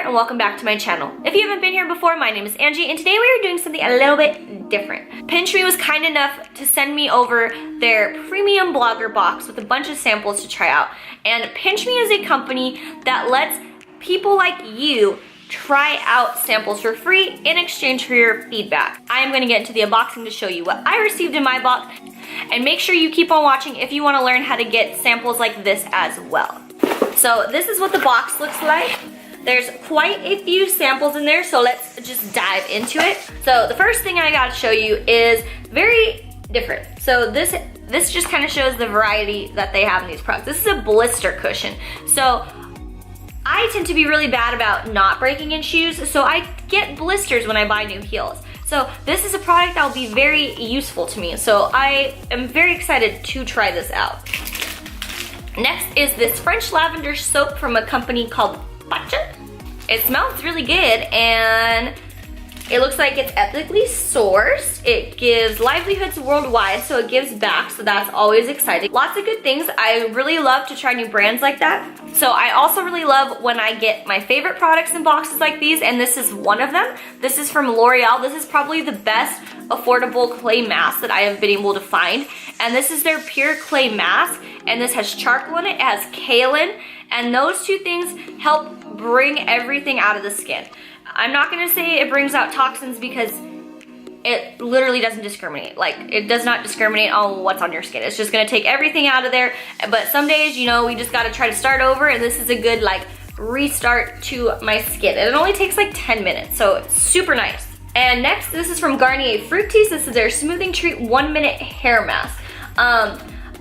and welcome back to my channel. If you haven't been here before, my name is Angie, and today we are doing something a little bit different. Pinchme was kind enough to send me over their premium blogger box with a bunch of samples to try out. And Pinchme is a company that lets people like you try out samples for free in exchange for your feedback. I am going to get into the unboxing to show you what I received in my box, and make sure you keep on watching if you want to learn how to get samples like this as well. So this is what the box looks like. There's quite a few samples in there, so let's just dive into it. So the first thing I gotta show you is very different. So this just kind of shows the variety that they have in these products. This is a blister cushion. So I tend to be really bad about not breaking in shoes, so I get blisters when I buy new heels. So this is a product that will be very useful to me. So I am very excited to try this out. Next is this French lavender soap from a company called Pinchme. It smells really good and it looks like it's ethically sourced. It gives livelihoods worldwide, so it gives back, so that's always exciting. Lots of good things. I really love to try new brands like that. So I also really love when I get my favorite products in boxes like these, and this is one of them. This is from L'Oreal. This is probably the best affordable clay mask that I have been able to find. And this is their pure clay mask, and this has charcoal in it, it has kaolin, and those two things help bring everything out of the skin. I'm not gonna say it brings out toxins because it literally doesn't discriminate. Like, it does not discriminate on what's on your skin. It's just gonna take everything out of there. But some days, you know, we just gotta try to start over, and this is a good like restart to my skin. And it only takes like 10 minutes, so it's super nice. And next, this is from Garnier Fructis. This is their Smoothing Treat 1-minute hair mask.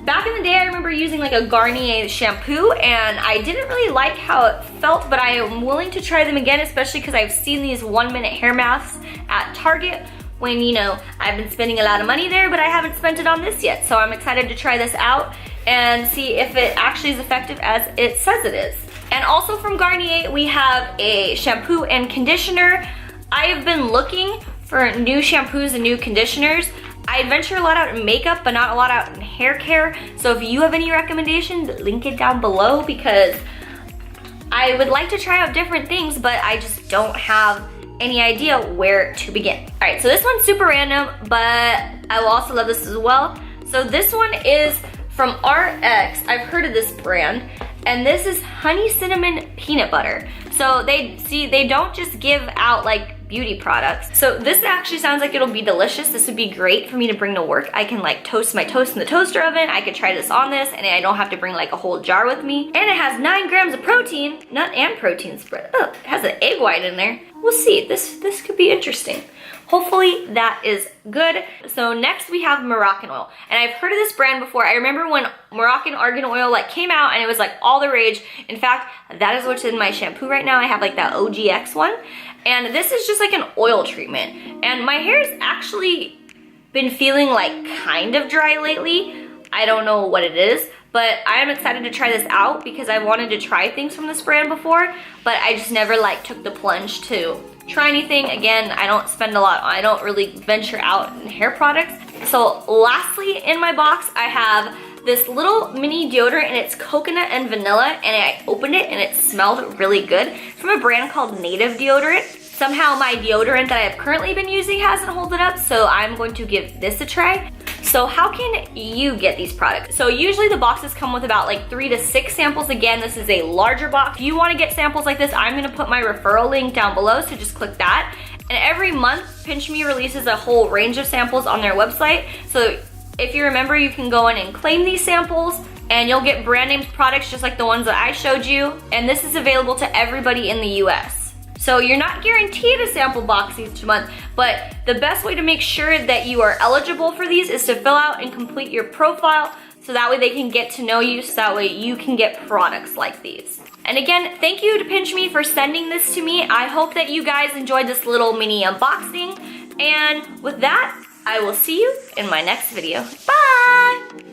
Back in the day, I remember using like a Garnier shampoo, and I didn't really like how it felt, but I am willing to try them again, especially because I've seen these 1-minute hair masks at Target when, you know, I've been spending a lot of money there, but I haven't spent it on this yet. So I'm excited to try this out and see if it actually is effective as it says it is. And also from Garnier, we have a shampoo and conditioner. I have been looking for new shampoos and new conditioners. I venture a lot out in makeup, but not a lot out in hair care. So if you have any recommendations, link it down below, because I would like to try out different things, but I just don't have any idea where to begin. All right, so this one's super random, but I will also love this as well. So this one is from RX. I've heard of this brand, and this is honey cinnamon peanut butter. So they don't just give out like beauty products. So this actually sounds like it'll be delicious. This would be great for me to bring to work. I can like toast my toast in the toaster oven. I could try this on this, and I don't have to bring like a whole jar with me. And it has 9 grams of protein, nut and protein spread. Oh, it has an egg white in there. We'll see, this could be interesting. Hopefully that is good. So next we have Moroccan Oil. And I've heard of this brand before. I remember when Moroccan Argan Oil like came out, and it was like all the rage. In fact, that is what's in my shampoo right now. I have like that OGX one. And this is just like an oil treatment. And my hair's actually been feeling like kind of dry lately. I don't know what it is, but I am excited to try this out because I wanted to try things from this brand before, but I just never like took the plunge to try anything. Again, I don't spend a lot, I don't really venture out in hair products. So lastly in my box, I have this little mini deodorant, and it's coconut and vanilla, and I opened it and it smelled really good. It's from a brand called Native Deodorant. Somehow my deodorant that I have currently been using hasn't held it up, so I'm going to give this a try. So how can you get these products? So usually the boxes come with about like 3 to 6 samples. Again, this is a larger box. If you want to get samples like this, I'm gonna put my referral link down below, so just click that. And every month, Pinchme releases a whole range of samples on their website. So if you remember, you can go in and claim these samples, and you'll get brand name products just like the ones that I showed you. And this is available to everybody in the US. So you're not guaranteed a sample box each month, but the best way to make sure that you are eligible for these is to fill out and complete your profile, so that way they can get to know you, so that way you can get products like these. And again, thank you to Pinchme for sending this to me. I hope that you guys enjoyed this little mini unboxing. And with that, I will see you in my next video. Bye!